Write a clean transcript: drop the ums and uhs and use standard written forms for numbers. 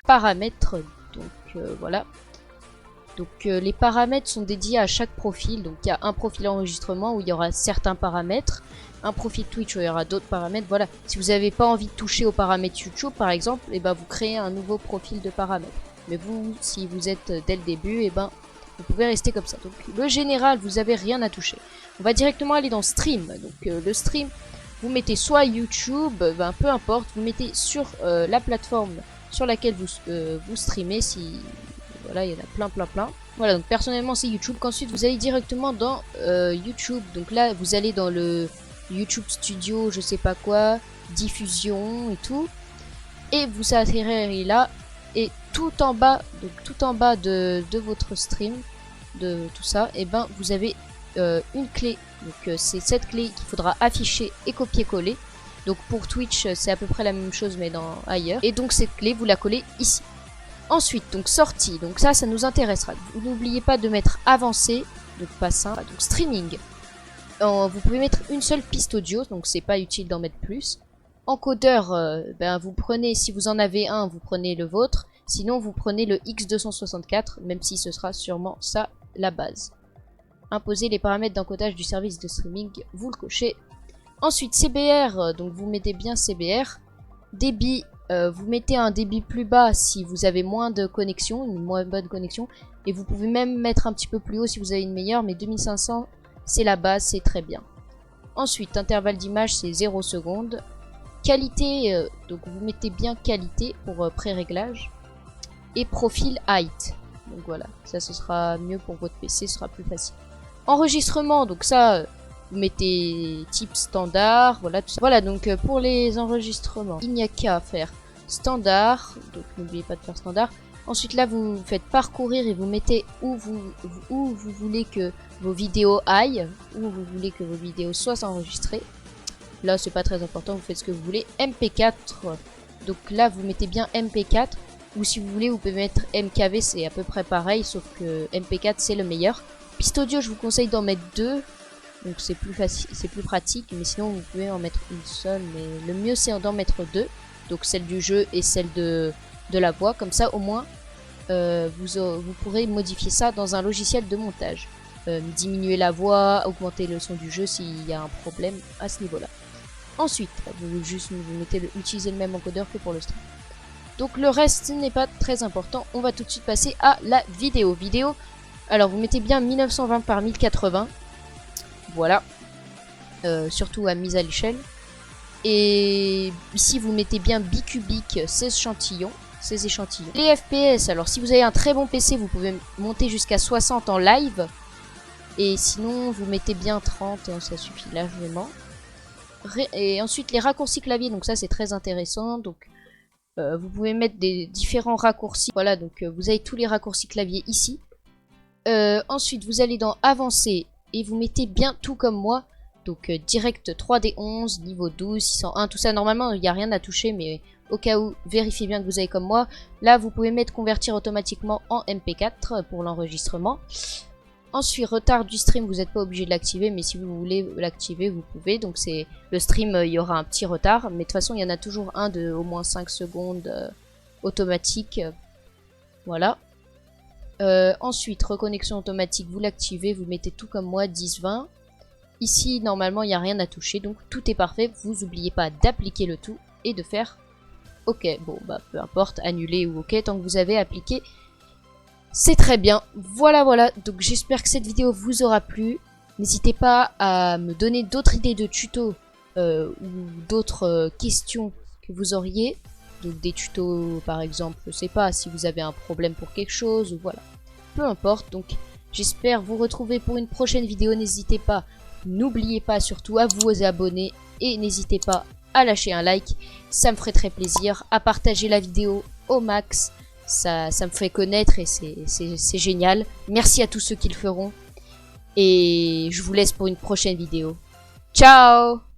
paramètres. Donc voilà. Donc les paramètres sont dédiés à chaque profil. Donc il y a un profil enregistrement où il y aura certains paramètres, un profil Twitch où il y aura d'autres paramètres. Voilà, si vous n'avez pas envie de toucher aux paramètres YouTube par exemple, et ben vous créez un nouveau profil de paramètres. Mais vous, si vous êtes dès le début, et ben vous pouvez rester comme ça. Donc le général, vous avez rien à toucher. On va directement aller dans stream. Donc le stream, vous mettez soit YouTube, ben peu importe, vous mettez sur la plateforme sur laquelle vous streamez. Si voilà, il y en a plein. Voilà, donc personnellement c'est YouTube. Qu'ensuite vous allez directement dans YouTube. Donc là vous allez dans le YouTube Studio, je sais pas quoi, diffusion et tout. Et vous atterrirez là. Et tout en bas, donc tout en bas de votre stream, de tout ça, et ben vous avez une clé. Donc c'est cette clé qu'il faudra afficher et copier-coller. Donc pour Twitch c'est à peu près la même chose mais dans ailleurs. Et donc cette clé vous la collez ici. Ensuite donc sortie, donc ça nous intéressera. N'oubliez pas de mettre avancé, donc pas ça, donc streaming. Vous pouvez mettre une seule piste audio, donc c'est pas utile d'en mettre plus. Encodeur, ben vous prenez, si vous en avez un, vous prenez le vôtre. Sinon, vous prenez le X264, même si ce sera sûrement ça, la base. Imposer les paramètres d'encodage du service de streaming, vous le cochez. Ensuite, CBR, donc vous mettez bien CBR. Débit, vous mettez un débit plus bas si vous avez moins de connexion, une moins bonne connexion. Et vous pouvez même mettre un petit peu plus haut si vous avez une meilleure, mais 2500, c'est la base, c'est très bien. Ensuite, intervalle d'image, c'est 0 secondes. Qualité, donc vous mettez bien qualité pour pré-réglage. Et profil height. Donc voilà, ça ce sera mieux pour votre PC, ce sera plus facile. Enregistrement, donc ça, vous mettez type standard, voilà tout ça. Voilà, donc pour les enregistrements, il n'y a qu'à faire standard, donc n'oubliez pas de faire standard. Ensuite là, vous faites parcourir et vous mettez où vous voulez que vos vidéos aillent, où vous voulez que vos vidéos soient enregistrées. Là, c'est pas très important, vous faites ce que vous voulez. MP4, donc là, vous mettez bien MP4. Ou si vous voulez, vous pouvez mettre MKV, c'est à peu près pareil, sauf que MP4, c'est le meilleur. Piste audio, je vous conseille d'en mettre 2. Donc c'est plus facile, c'est plus pratique. Mais sinon, vous pouvez en mettre une seule. Mais le mieux, c'est d'en mettre 2. Donc celle du jeu et celle de la voix. Comme ça, au moins, vous pourrez modifier ça dans un logiciel de montage. Diminuer la voix, augmenter le son du jeu s'il y a un problème à ce niveau-là. Ensuite, vous mettez utilisez le même encodeur que pour le stream. Donc le reste n'est pas très important. On va tout de suite passer à la vidéo. Alors vous mettez bien 1920 par 1080. Voilà. Surtout à mise à l'échelle. Et ici vous mettez bien bicubique 16 échantillons. Les FPS, alors si vous avez un très bon PC, vous pouvez monter jusqu'à 60 en live. Et sinon vous mettez bien 30, ça suffit largement. Et ensuite les raccourcis clavier, donc ça c'est très intéressant. Donc vous pouvez mettre des différents raccourcis. Voilà, donc vous avez tous les raccourcis clavier ici. Ensuite, vous allez dans Avancer et vous mettez bien tout comme moi. Donc direct 3D11, niveau 12, 601, tout ça. Normalement, il n'y a rien à toucher, mais au cas où, vérifiez bien que vous avez comme moi. Là, vous pouvez mettre Convertir automatiquement en MP4 pour l'enregistrement. Ensuite, retard du stream, vous n'êtes pas obligé de l'activer, mais si vous voulez l'activer, vous pouvez. Donc c'est le stream, il y aura un petit retard, mais de toute façon, il y en a toujours un de au moins 5 secondes automatique. Voilà. Ensuite, reconnexion automatique, vous l'activez, vous mettez tout comme moi, 10-20. Ici, normalement, il n'y a rien à toucher, donc tout est parfait. Vous n'oubliez pas d'appliquer le tout et de faire OK. Bon, bah peu importe, annuler ou OK, tant que vous avez appliqué. C'est très bien, voilà, donc j'espère que cette vidéo vous aura plu. N'hésitez pas à me donner d'autres idées de tutos ou d'autres questions que vous auriez. Donc des tutos par exemple, je sais pas, si vous avez un problème pour quelque chose ou voilà. Peu importe, donc j'espère vous retrouver pour une prochaine vidéo. N'hésitez pas, n'oubliez pas surtout à vous abonner et n'hésitez pas à lâcher un like. Ça me ferait très plaisir, à partager la vidéo au max. Ça me fait connaître et c'est génial. Merci à tous ceux qui le feront. Et je vous laisse pour une prochaine vidéo. Ciao!